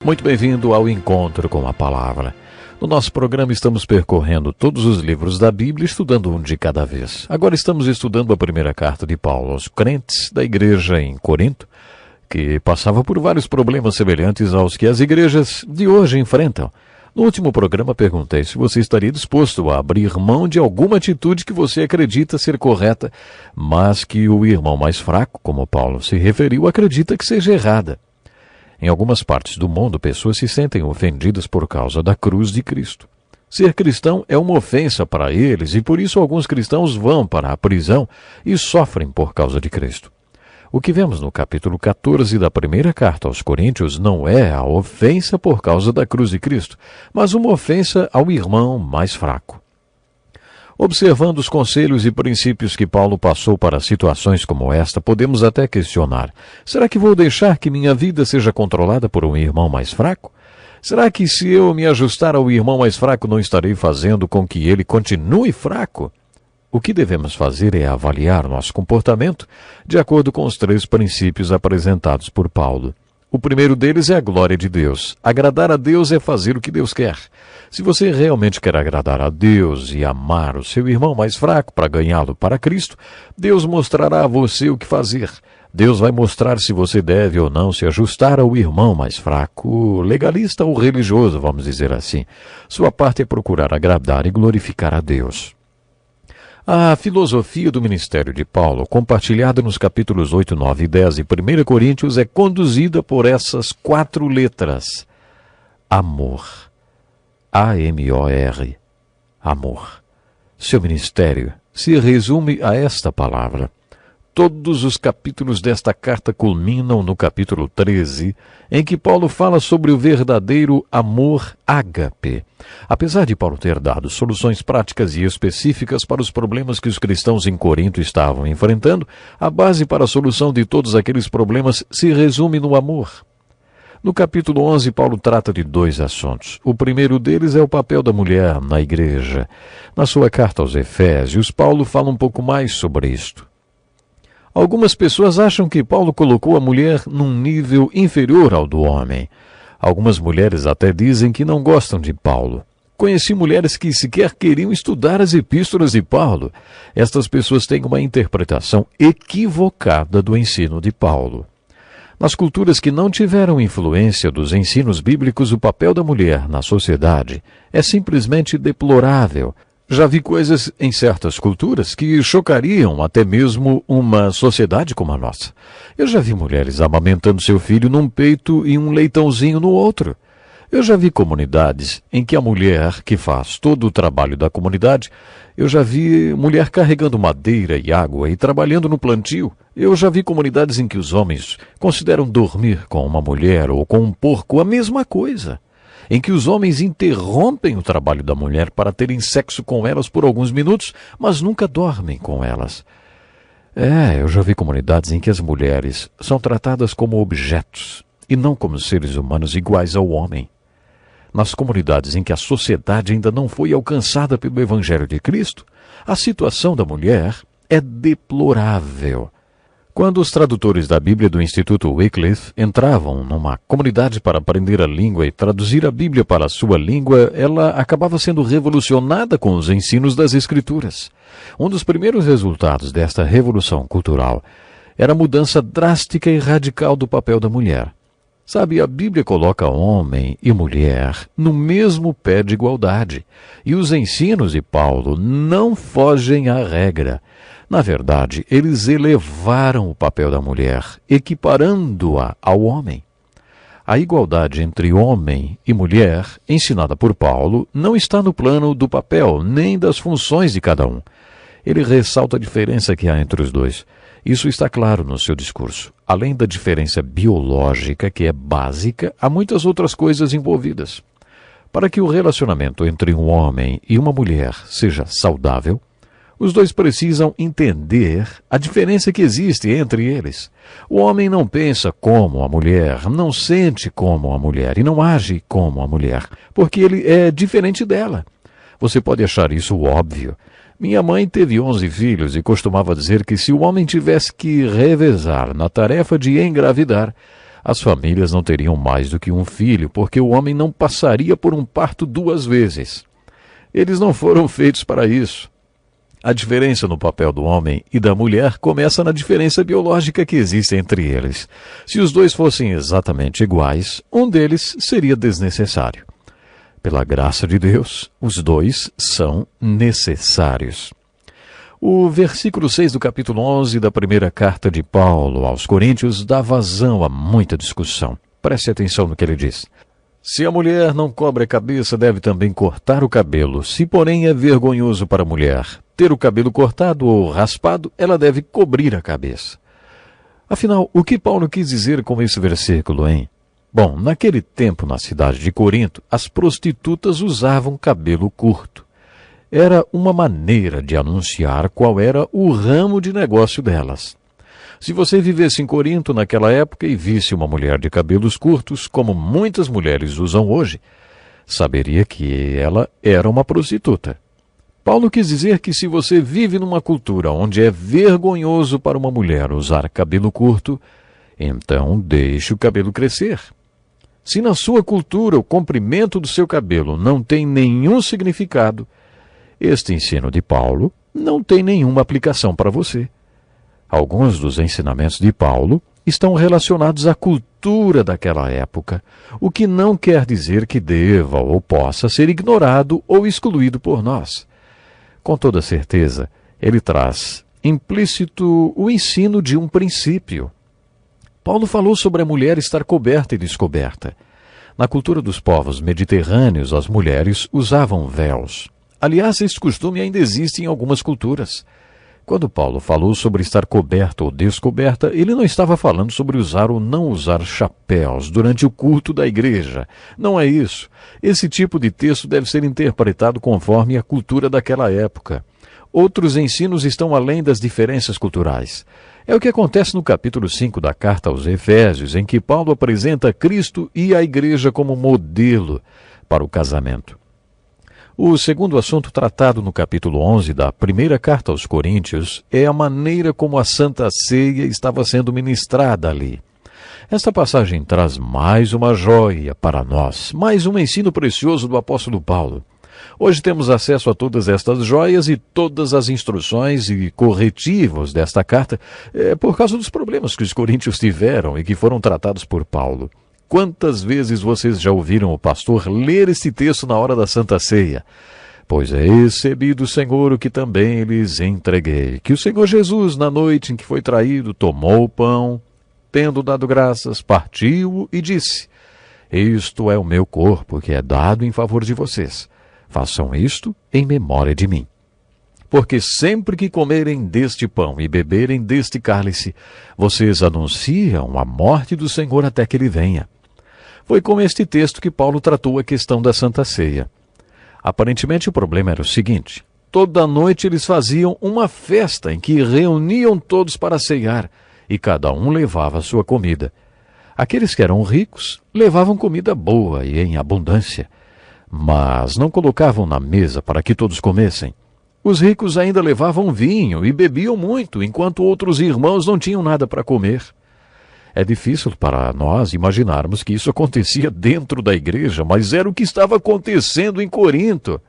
Muito bem-vindo ao Encontro com a Palavra. No nosso programa estamos percorrendo todos os livros da Bíblia, estudando um de cada vez. Agora estamos estudando a primeira carta de Paulo aos crentes da igreja em Corinto, que passava por vários problemas semelhantes aos que as igrejas de hoje enfrentam. No último programa perguntei se você estaria disposto a abrir mão de alguma atitude que você acredita ser correta, mas que o irmão mais fraco, como Paulo se referiu, acredita que seja errada. Em algumas partes do mundo, pessoas se sentem ofendidas por causa da cruz de Cristo. Ser cristão é uma ofensa para eles e por isso alguns cristãos vão para a prisão e sofrem por causa de Cristo. O que vemos no capítulo 14 da primeira carta aos Coríntios não é a ofensa por causa da cruz de Cristo, mas uma ofensa ao irmão mais fraco. Observando os conselhos e princípios que Paulo passou para situações como esta, podemos até questionar: será que vou deixar que minha vida seja controlada por um irmão mais fraco? Será que se eu me ajustar ao irmão mais fraco não estarei fazendo com que ele continue fraco? O que devemos fazer é avaliar nosso comportamento de acordo com os 3 princípios apresentados por Paulo. O primeiro deles é a glória de Deus. Agradar a Deus é fazer o que Deus quer. Se você realmente quer agradar a Deus e amar o seu irmão mais fraco para ganhá-lo para Cristo, Deus mostrará a você o que fazer. Deus vai mostrar se você deve ou não se ajustar ao irmão mais fraco, legalista ou religioso, vamos dizer assim. Sua parte é procurar agradar e glorificar a Deus. A filosofia do ministério de Paulo, compartilhada nos capítulos 8, 9 e 10 de 1 Coríntios, é conduzida por essas 4 letras. Amor. A-M-O-R. Amor. Seu ministério se resume a esta palavra. Todos os capítulos desta carta culminam no capítulo 13, em que Paulo fala sobre o verdadeiro amor ágape. Apesar de Paulo ter dado soluções práticas e específicas para os problemas que os cristãos em Corinto estavam enfrentando, a base para a solução de todos aqueles problemas se resume no amor. No capítulo 11, Paulo trata de 2 assuntos. O primeiro deles é o papel da mulher na igreja. Na sua carta aos Efésios, Paulo fala um pouco mais sobre isto. Algumas pessoas acham que Paulo colocou a mulher num nível inferior ao do homem. Algumas mulheres até dizem que não gostam de Paulo. Conheci mulheres que sequer queriam estudar as epístolas de Paulo. Estas pessoas têm uma interpretação equivocada do ensino de Paulo. Nas culturas que não tiveram influência dos ensinos bíblicos, o papel da mulher na sociedade é simplesmente deplorável. Já vi coisas em certas culturas que chocariam até mesmo uma sociedade como a nossa. Eu já vi mulheres amamentando seu filho num peito e um leitãozinho no outro. Eu já vi comunidades em que a mulher que faz todo o trabalho da comunidade, eu já vi mulher carregando madeira e água e trabalhando no plantio. Eu já vi comunidades em que os homens consideram dormir com uma mulher ou com um porco a mesma coisa, em que os homens interrompem o trabalho da mulher para terem sexo com elas por alguns minutos, mas nunca dormem com elas. Eu já vi comunidades em que as mulheres são tratadas como objetos e não como seres humanos iguais ao homem. Nas comunidades em que a sociedade ainda não foi alcançada pelo Evangelho de Cristo, a situação da mulher é deplorável. Quando os tradutores da Bíblia do Instituto Wycliffe entravam numa comunidade para aprender a língua e traduzir a Bíblia para a sua língua, ela acabava sendo revolucionada com os ensinos das Escrituras. Um dos primeiros resultados desta revolução cultural era a mudança drástica e radical do papel da mulher. Sabe, a Bíblia coloca homem e mulher no mesmo pé de igualdade, e os ensinos de Paulo não fogem à regra. Na verdade, eles elevaram o papel da mulher, equiparando-a ao homem. A igualdade entre homem e mulher, ensinada por Paulo, não está no plano do papel, nem das funções de cada um. Ele ressalta a diferença que há entre os dois. Isso está claro no seu discurso. Além da diferença biológica, que é básica, há muitas outras coisas envolvidas. Para que o relacionamento entre um homem e uma mulher seja saudável, os dois precisam entender a diferença que existe entre eles. O homem não pensa como a mulher, não sente como a mulher e não age como a mulher, porque ele é diferente dela. Você pode achar isso óbvio. Minha mãe teve 11 filhos e costumava dizer que se o homem tivesse que revezar na tarefa de engravidar, as famílias não teriam mais do que um filho, porque o homem não passaria por um parto 2 vezes. Eles não foram feitos para isso. A diferença no papel do homem e da mulher começa na diferença biológica que existe entre eles. Se os dois fossem exatamente iguais, um deles seria desnecessário. Pela graça de Deus, os dois são necessários. O versículo 6 do capítulo 11 da primeira carta de Paulo aos Coríntios dá vazão a muita discussão. Preste atenção no que ele diz. Se a mulher não cobre a cabeça, deve também cortar o cabelo. Se, porém, é vergonhoso para a mulher ter o cabelo cortado ou raspado, ela deve cobrir a cabeça. Afinal, o que Paulo quis dizer com esse versículo, hein? Bom, naquele tempo, na cidade de Corinto, as prostitutas usavam cabelo curto. Era uma maneira de anunciar qual era o ramo de negócio delas. Se você vivesse em Corinto naquela época e visse uma mulher de cabelos curtos, como muitas mulheres usam hoje, saberia que ela era uma prostituta. Paulo quis dizer que se você vive numa cultura onde é vergonhoso para uma mulher usar cabelo curto, então deixe o cabelo crescer. Se na sua cultura o comprimento do seu cabelo não tem nenhum significado, este ensino de Paulo não tem nenhuma aplicação para você. Alguns dos ensinamentos de Paulo estão relacionados à cultura daquela época, o que não quer dizer que deva ou possa ser ignorado ou excluído por nós. Com toda certeza, ele traz implícito o ensino de um princípio. Paulo falou sobre a mulher estar coberta e descoberta. Na cultura dos povos mediterrâneos, as mulheres usavam véus. Aliás, esse costume ainda existe em algumas culturas. Quando Paulo falou sobre estar coberta ou descoberta, ele não estava falando sobre usar ou não usar chapéus durante o culto da igreja. Não é isso. Esse tipo de texto deve ser interpretado conforme a cultura daquela época. Outros ensinos estão além das diferenças culturais. É o que acontece no capítulo 5 da carta aos Efésios, em que Paulo apresenta Cristo e a igreja como modelo para o casamento. O segundo assunto tratado no capítulo 11 da primeira carta aos Coríntios é a maneira como a Santa Ceia estava sendo ministrada ali. Esta passagem traz mais uma joia para nós, mais um ensino precioso do apóstolo Paulo. Hoje temos acesso a todas estas joias e todas as instruções e corretivos desta carta por causa dos problemas que os coríntios tiveram e que foram tratados por Paulo. Quantas vezes vocês já ouviram o pastor ler este texto na hora da Santa Ceia? Pois é recebi do Senhor o que também lhes entreguei, que o Senhor Jesus, na noite em que foi traído, tomou o pão, tendo dado graças, partiu-o e disse: Isto é o meu corpo, que é dado em favor de vocês. Façam isto em memória de mim. Porque sempre que comerem deste pão e beberem deste cálice, vocês anunciam a morte do Senhor até que ele venha. Foi com este texto que Paulo tratou a questão da Santa Ceia. Aparentemente o problema era o seguinte: toda noite eles faziam uma festa em que reuniam todos para ceiar, e cada um levava a sua comida. Aqueles que eram ricos levavam comida boa e em abundância, mas não colocavam na mesa para que todos comessem. Os ricos ainda levavam vinho e bebiam muito, enquanto outros irmãos não tinham nada para comer. É difícil para nós imaginarmos que isso acontecia dentro da igreja, mas era o que estava acontecendo em Corinto.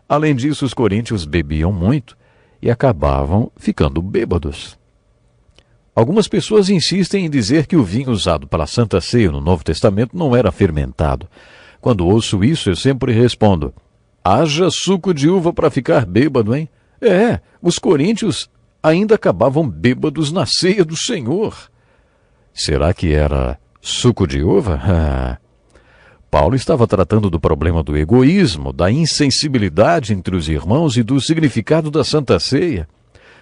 Além disso, os coríntios bebiam muito e acabavam ficando bêbados. Algumas pessoas insistem em dizer que o vinho usado para a Santa Ceia no Novo Testamento não era fermentado. Quando ouço isso, eu sempre respondo: haja suco de uva para ficar bêbado, hein? Os coríntios ainda acabavam bêbados na ceia do Senhor. Será que era suco de uva? Paulo estava tratando do problema do egoísmo, da insensibilidade entre os irmãos e do significado da Santa Ceia.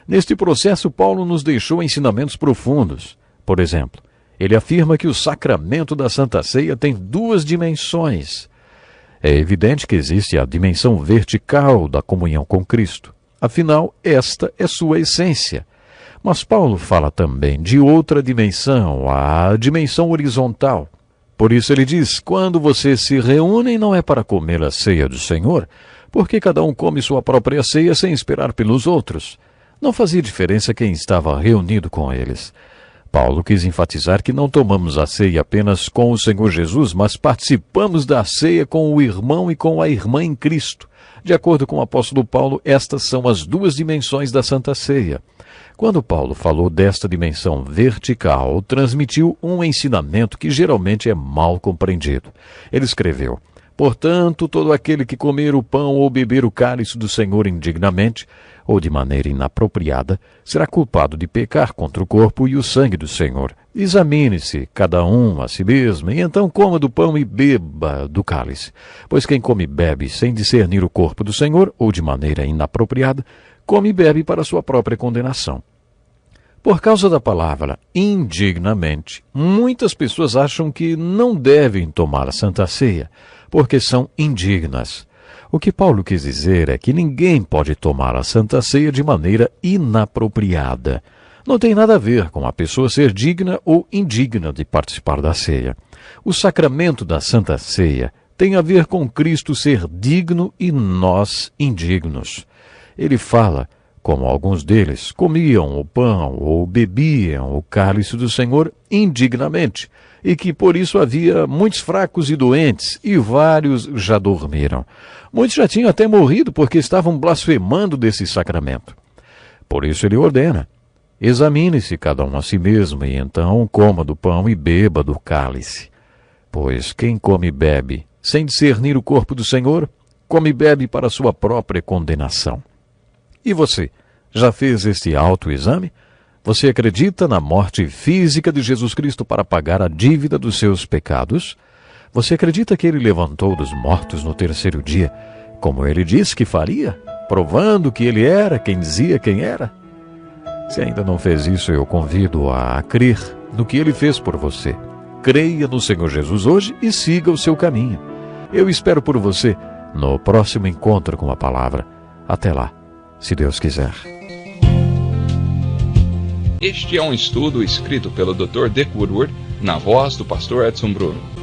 Neste processo, Paulo nos deixou ensinamentos profundos. Por exemplo, ele afirma que o sacramento da Santa Ceia tem 2 dimensões. É evidente que existe a dimensão vertical da comunhão com Cristo. Afinal, esta é sua essência. Mas Paulo fala também de outra dimensão, a dimensão horizontal. Por isso ele diz: quando vocês se reúnem, não é para comer a ceia do Senhor, porque cada um come sua própria ceia sem esperar pelos outros. Não fazia diferença quem estava reunido com eles. Paulo quis enfatizar que não tomamos a ceia apenas com o Senhor Jesus, mas participamos da ceia com o irmão e com a irmã em Cristo. De acordo com o apóstolo Paulo, estas são as duas dimensões da Santa Ceia. Quando Paulo falou desta dimensão vertical, transmitiu um ensinamento que geralmente é mal compreendido. Ele escreveu: portanto, todo aquele que comer o pão ou beber o cálice do Senhor indignamente, ou de maneira inapropriada, será culpado de pecar contra o corpo e o sangue do Senhor. Examine-se, cada um a si mesmo, e então coma do pão e beba do cálice. Pois quem come e bebe sem discernir o corpo do Senhor, ou de maneira inapropriada, come e bebe para sua própria condenação. Por causa da palavra indignamente, muitas pessoas acham que não devem tomar a Santa Ceia, porque são indignas. O que Paulo quis dizer é que ninguém pode tomar a Santa Ceia de maneira inapropriada. Não tem nada a ver com a pessoa ser digna ou indigna de participar da ceia. O sacramento da Santa Ceia tem a ver com Cristo ser digno e nós indignos. Ele fala como alguns deles comiam o pão ou bebiam o cálice do Senhor indignamente, e que por isso havia muitos fracos e doentes, e vários já dormiram. Muitos já tinham até morrido porque estavam blasfemando desse sacramento. Por isso ele ordena: examine-se cada um a si mesmo, e então coma do pão e beba do cálice. Pois quem come e bebe sem discernir o corpo do Senhor, come e bebe para sua própria condenação. E você, já fez este autoexame? Você acredita na morte física de Jesus Cristo para pagar a dívida dos seus pecados? Você acredita que ele levantou dos mortos no terceiro dia, como ele disse que faria, provando que ele era quem dizia quem era? Se ainda não fez isso, eu convido a crer no que ele fez por você. Creia no Senhor Jesus hoje e siga o seu caminho. Eu espero por você no próximo encontro com a palavra. Até lá, se Deus quiser. Este é um estudo escrito pelo Dr. Dick Woodward, na voz do pastor Edson Bruno.